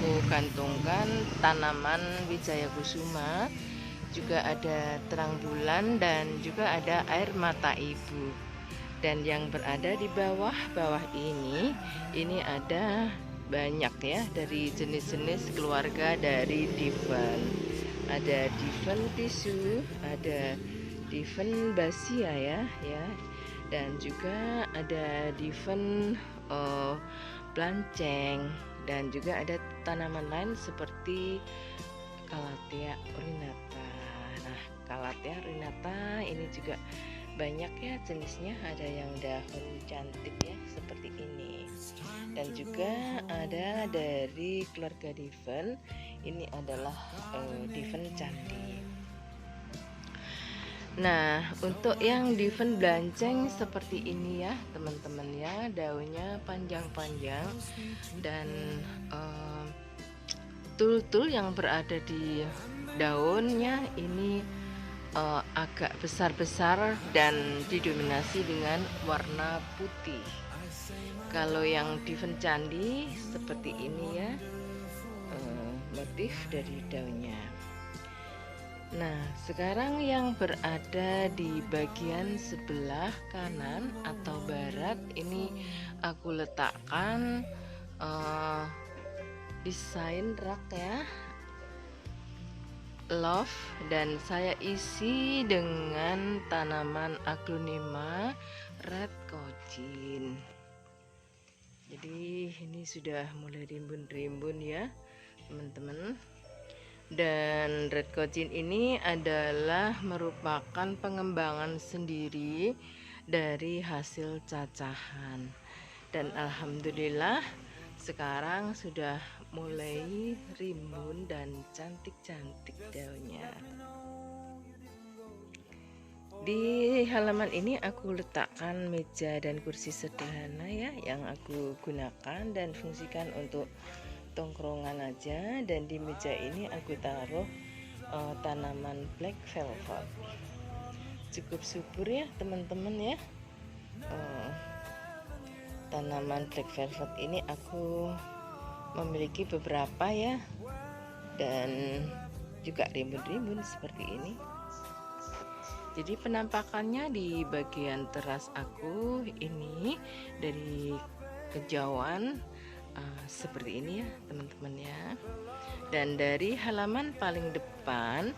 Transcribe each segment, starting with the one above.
aku gantungkan tanaman Wijaya Kusuma, juga ada terang bulan dan juga ada air mata ibu. Dan yang berada di bawah ini ada banyak ya dari jenis-jenis keluarga dari diven. Ada diven tisu, ada diven basia ya, dan juga ada diven blanceng, dan juga ada tanaman lain seperti Calathea orinata. Nah, Calathea orinata ini juga banyak ya jenisnya, ada yang daun cantik ya seperti ini, dan juga ada dari keluarga diven, ini adalah diven candi. Nah, untuk yang diven blanceng seperti ini ya teman-teman ya, daunnya panjang-panjang dan tul-tul yang berada di daunnya ini agak besar-besar dan didominasi dengan warna putih. Kalau yang diven candi seperti ini ya, motif dari daunnya. Nah, sekarang yang berada di bagian sebelah kanan atau barat ini aku letakkan desain rak ya, love, dan saya isi dengan tanaman aglonema red cochin. Jadi ini sudah mulai rimbun-rimbun ya teman-teman. Dan red cochin ini adalah merupakan pengembangan sendiri dari hasil cacahan, dan alhamdulillah sekarang sudah mulai rimbun dan cantik-cantik daunnya. Di halaman ini aku letakkan meja dan kursi sederhana ya, yang aku gunakan dan fungsikan untuk tongkrongan aja. Dan di meja ini aku taruh tanaman black velvet. Cukup subur ya teman-teman ya. Tanaman black velvet ini aku memiliki beberapa ya, dan juga rimbun-rimbun seperti ini. Jadi penampakannya di bagian teras aku ini dari kejauhan seperti ini ya teman-teman ya. Dan dari halaman paling depan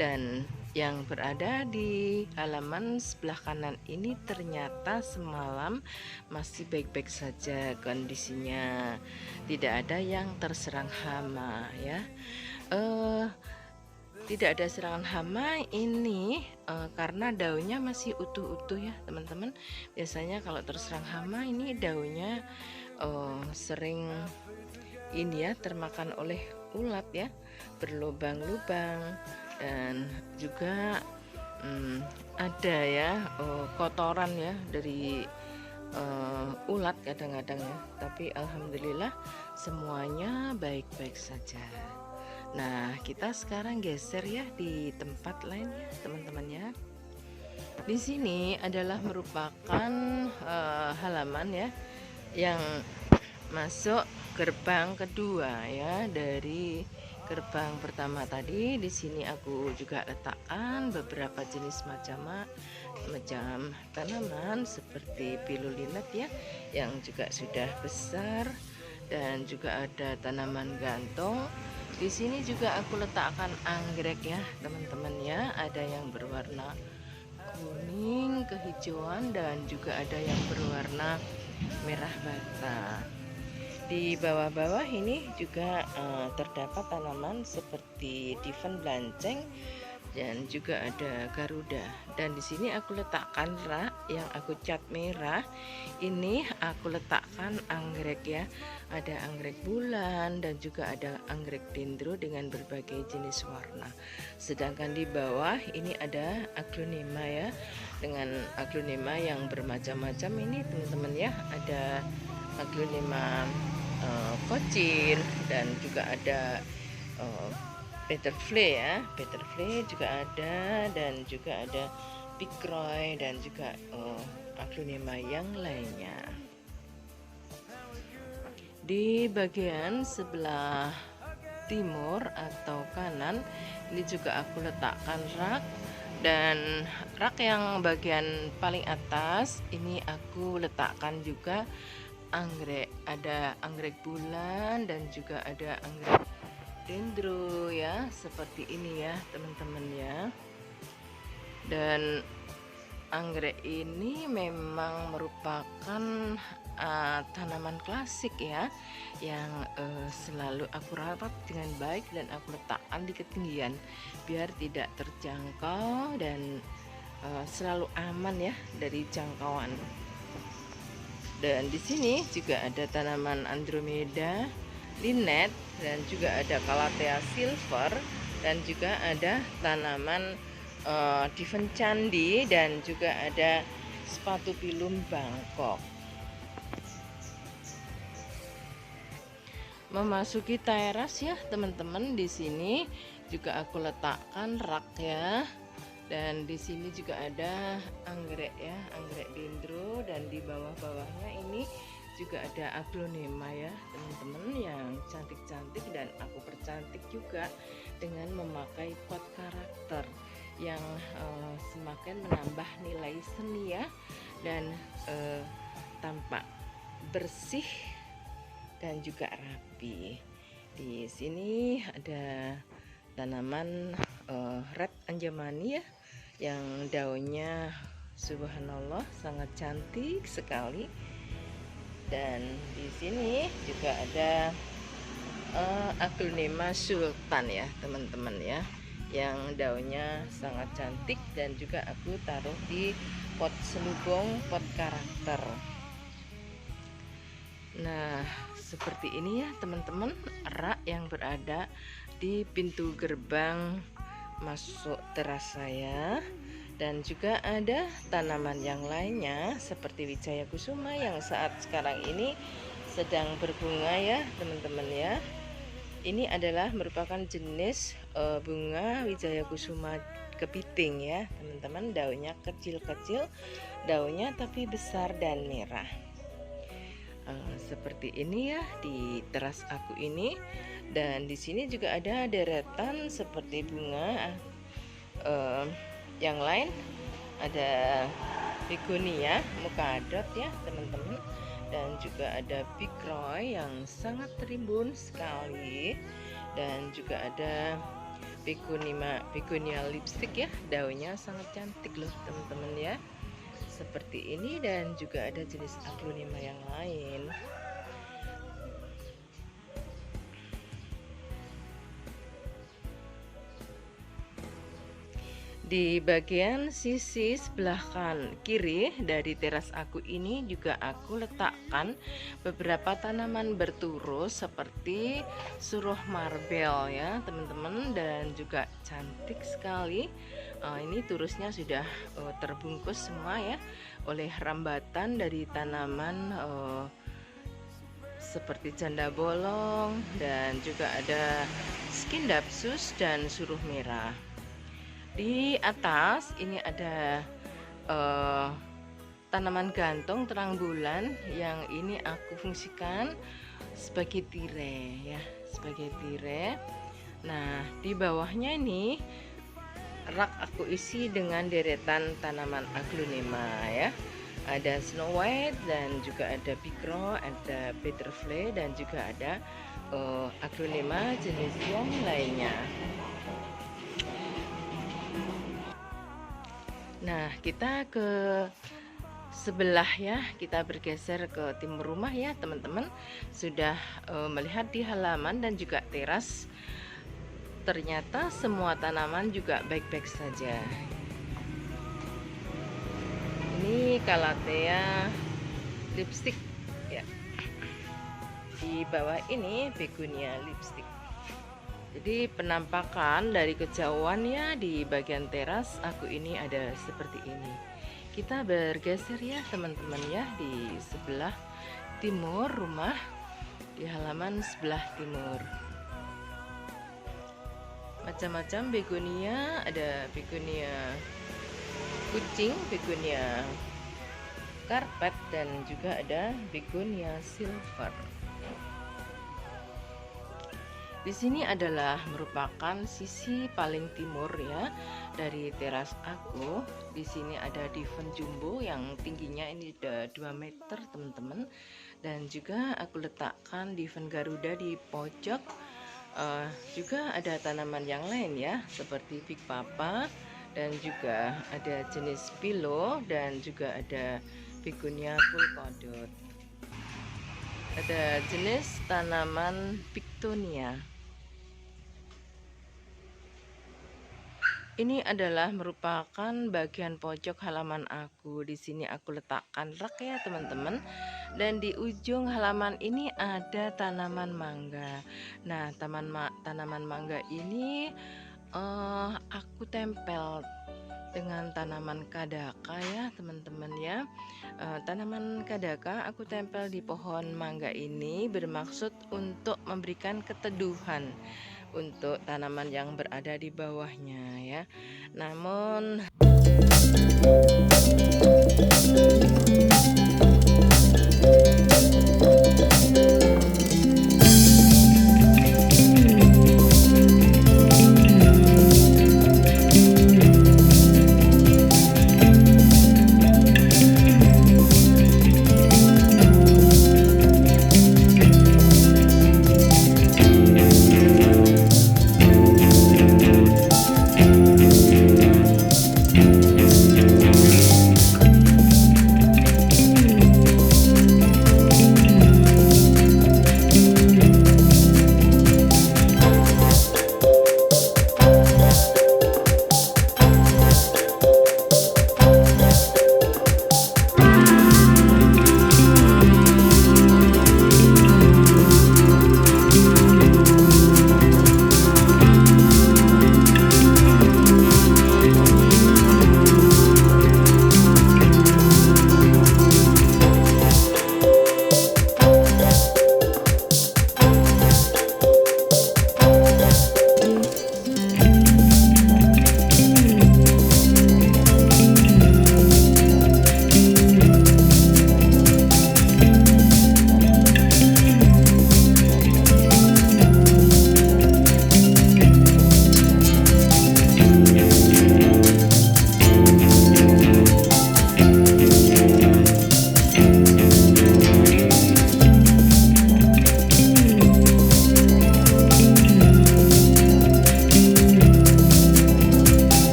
dan yang berada di halaman sebelah kanan ini ternyata semalam masih baik-baik saja kondisinya, tidak ada yang terserang hama ya. Tidak ada serangan hama ini karena daunnya masih utuh-utuh ya teman-teman. Biasanya kalau terserang hama ini daunnya sering ini ya termakan oleh ulat ya, berlubang-lubang, dan juga ada ya kotoran ya dari ulat kadang-kadang ya. Tapi alhamdulillah semuanya baik-baik saja. Nah, kita sekarang geser ya di tempat lain ya teman-teman ya. Di sini adalah merupakan halaman ya yang masuk gerbang kedua ya dari gerbang pertama tadi. Di sini aku juga letakkan beberapa jenis macam tanaman seperti pilulinet ya, yang juga sudah besar, dan juga ada tanaman gantung. Di sini juga aku letakkan anggrek ya teman-teman ya, ada yang berwarna kuning kehijauan dan juga ada yang berwarna merah bata. Di bawah-bawah ini juga terdapat tanaman seperti diven blanceng dan juga ada garuda. Dan di sini aku letakkan rak yang aku cat merah. Ini aku letakkan anggrek ya. Ada anggrek bulan dan juga ada anggrek dendro dengan berbagai jenis warna. Sedangkan di bawah ini ada aglonema ya, dengan aglonema yang bermacam-macam ini teman-teman ya. Ada aglonema kocin dan juga ada butterfly ya, butterfly juga ada, dan juga ada picroy dan juga aglonema yang lainnya. Di bagian sebelah timur atau kanan, ini juga aku letakkan rak. Dan rak yang bagian paling atas ini aku letakkan juga anggrek. Ada anggrek bulan dan juga ada anggrek dendro ya, seperti ini ya teman-teman ya. Dan anggrek ini memang merupakan tanaman klasik ya, yang selalu aku rawat dengan baik dan aku letakkan di ketinggian biar tidak terjangkau dan selalu aman ya dari jangkauan. Dan di sini juga ada tanaman Andromeda, Linet, dan juga ada Calathea silver, dan juga ada tanaman Diven Candi, dan juga ada sepatu pilum Bangkok. Memasuki teras ya teman-teman, di sini juga aku letakkan rak ya. Dan di sini juga ada anggrek ya, anggrek dendro, dan di bawah-bawahnya ini juga ada aglonema ya teman-teman, yang cantik-cantik, dan aku percantik juga dengan memakai pot karakter yang semakin menambah nilai seni ya, dan tampak bersih dan juga rapi. Di sini ada tanaman red anjamani ya, yang daunnya subhanallah sangat cantik sekali. Dan di sini juga ada aglonema sultan ya teman-teman ya, yang daunnya sangat cantik, dan juga aku taruh di pot selubung, pot karakter. Nah, seperti ini ya teman-teman, rak yang berada di pintu gerbang masuk teras saya. Dan juga ada tanaman yang lainnya seperti Wijaya Kusuma yang saat sekarang ini sedang berbunga ya teman-teman ya. Ini adalah merupakan jenis bunga Wijaya Kusuma kepiting ya teman-teman. Daunnya kecil-kecil, daunnya tapi besar dan merah. Seperti ini ya di teras aku ini. Dan di sini juga ada deretan seperti bunga yang lain. Ada begonia mukadot ya teman-teman, dan juga ada bikroy yang sangat rimbun sekali, dan juga ada begonia lipstick ya, daunnya sangat cantik loh teman-teman ya, seperti ini. Dan juga ada jenis aglonema yang lain. Di bagian sisi sebelah kiri dari teras aku ini juga aku letakkan beberapa tanaman berturus seperti suruh marbel ya teman-teman, dan juga cantik sekali. Ini turusnya sudah terbungkus semua ya oleh rambatan dari tanaman seperti janda bolong, dan juga ada skindapsus dan suruh merah. Di atas ini ada tanaman gantung terang bulan yang ini aku fungsikan sebagai tirai ya, sebagai tirai. Nah, di bawahnya ini rak aku isi dengan deretan tanaman aglonema ya. Ada Snow White, dan juga ada Bikro, ada Butterfly, dan juga ada aglonema jenis yang lainnya. Nah, kita ke sebelah ya, kita bergeser ke timur rumah ya teman-teman. Sudah melihat di halaman dan juga teras, ternyata semua tanaman juga baik-baik saja. Ini Calathea lipstick ya. Di bawah ini begonia lipstick. Jadi penampakan dari kejauhan ya di bagian teras aku ini ada seperti ini. Kita bergeser ya teman-teman ya, di sebelah timur rumah, di halaman sebelah timur. Macam-macam begonia, ada begonia kucing, begonia karpet, dan juga ada begonia silver. Di sini adalah merupakan sisi paling timur ya dari teras aku. Di sini ada diven jumbo yang tingginya ini udah 2 meter teman-teman. Dan juga aku letakkan diven Garuda di pojok. Juga ada tanaman yang lain ya, seperti Big Papa, dan juga ada jenis Pilo, dan juga ada Begonia Polkadot. Ada jenis tanaman Pictonia. Ini adalah merupakan bagian pojok halaman aku. Di sini aku letakkan rak ya teman-teman. Dan di ujung halaman ini ada tanaman mangga. Nah, tanaman mangga ini aku tempel dengan tanaman kadaka ya teman-teman ya. Tanaman kadaka aku tempel di pohon mangga ini bermaksud untuk memberikan keteduhan untuk tanaman yang berada di bawahnya ya. Namun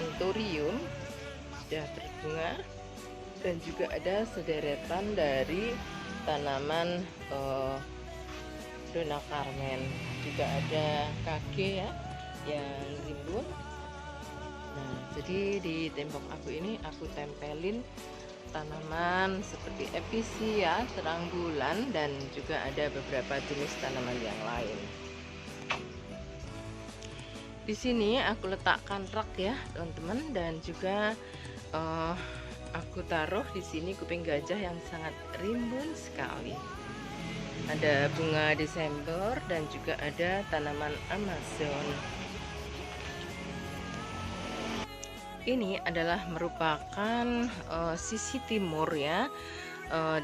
anthurium sudah berbunga, dan juga ada sederetan dari tanaman Dona Carmen. Juga ada kage ya yang rimbun. Nah, jadi di tembok aku ini aku tempelin tanaman seperti episia, terang bulan, dan juga ada beberapa jenis tanaman yang lain. Di sini aku letakkan rak ya teman-teman, dan juga aku taruh di sini kuping gajah yang sangat rimbun sekali. Ada bunga Desember dan juga ada tanaman Amazon. Ini adalah merupakan sisi timur ya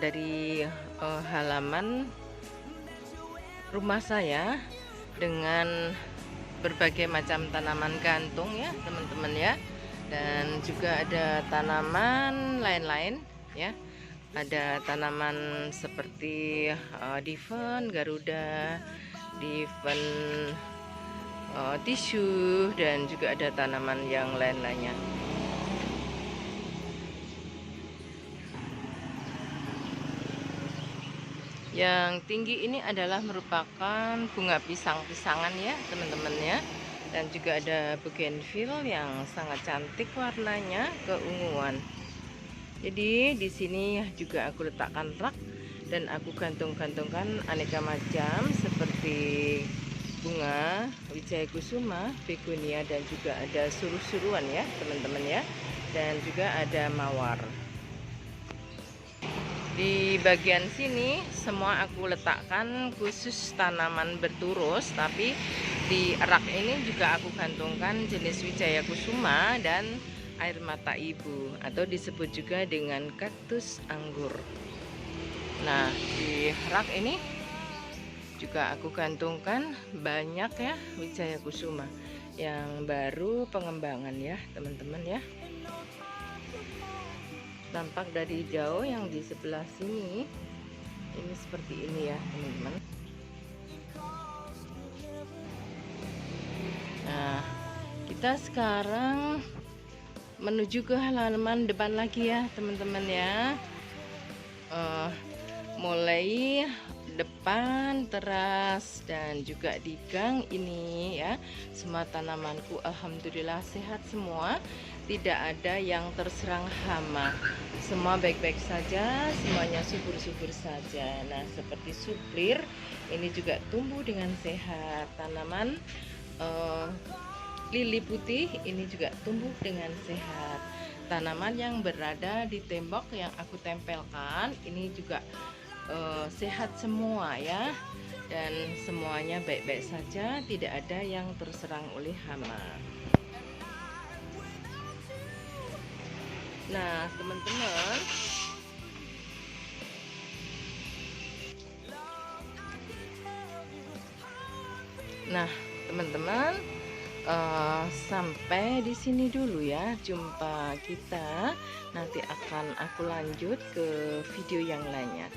dari halaman rumah saya, dengan berbagai macam tanaman gantung ya teman-teman ya, dan juga ada tanaman lain-lain ya. Ada tanaman seperti diven Garuda, diven tisu, dan juga ada tanaman yang lain-lainnya. Yang tinggi ini adalah merupakan bunga pisang-pisangan ya teman-teman ya, dan juga ada bougainville yang sangat cantik warnanya keunguan. Jadi di sini juga aku letakkan rak dan aku gantung-gantungkan aneka macam seperti bunga wijaya kusuma, begonia, dan juga ada suruh-suruhan ya teman-teman ya, dan juga ada mawar. Di bagian sini semua aku letakkan khusus tanaman berturus, tapi di rak ini juga aku gantungkan jenis Wijaya Kusuma dan air mata ibu, atau disebut juga dengan kaktus anggur. Nah, di rak ini juga aku gantungkan banyak ya Wijaya Kusuma yang baru pengembangan ya teman-teman ya. Tampak dari jauh yang di sebelah sini ini seperti ini ya teman-teman. Nah, kita sekarang menuju ke halaman depan lagi ya teman-teman ya. Mulai depan, teras, dan juga di gang ini ya, semua tanamanku alhamdulillah sehat semua, tidak ada yang terserang hama, semua baik-baik saja, semuanya subur-subur saja. Nah, seperti suplir ini juga tumbuh dengan sehat. Tanaman lili putih ini juga tumbuh dengan sehat. Tanaman yang berada di tembok yang aku tempelkan ini juga sehat semua ya, dan semuanya baik-baik saja, tidak ada yang terserang oleh hama. Nah teman-teman, sampai di sini dulu ya jumpa kita, nanti akan aku lanjut ke video yang lainnya.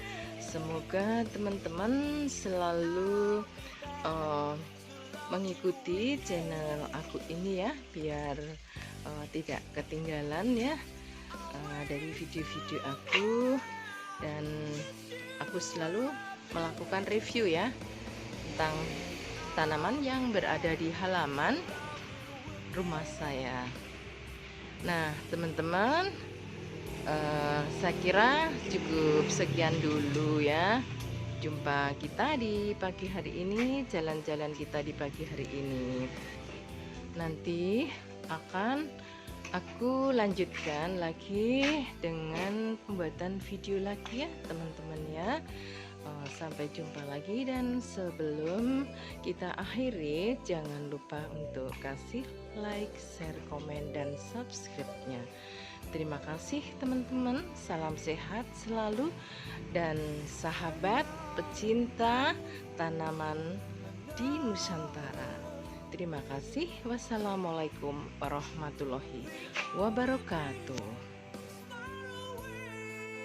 Semoga teman-teman selalu mengikuti channel aku ini ya, biar tidak ketinggalan ya dari video-video aku, dan aku selalu melakukan review ya tentang tanaman yang berada di halaman rumah saya. Nah teman-teman, saya kira cukup sekian dulu ya. Jumpa kita di pagi hari ini, jalan-jalan kita di pagi hari ini. Nanti akan aku lanjutkan lagi dengan pembuatan video lagi ya teman-teman ya. Sampai jumpa lagi, dan sebelum kita akhiri jangan lupa untuk kasih like, share, komen, dan subscribe-nya. Terima kasih teman-teman, salam sehat selalu, dan sahabat pecinta tanaman di Nusantara. Terima kasih. Wassalamualaikum warahmatullahi wabarakatuh.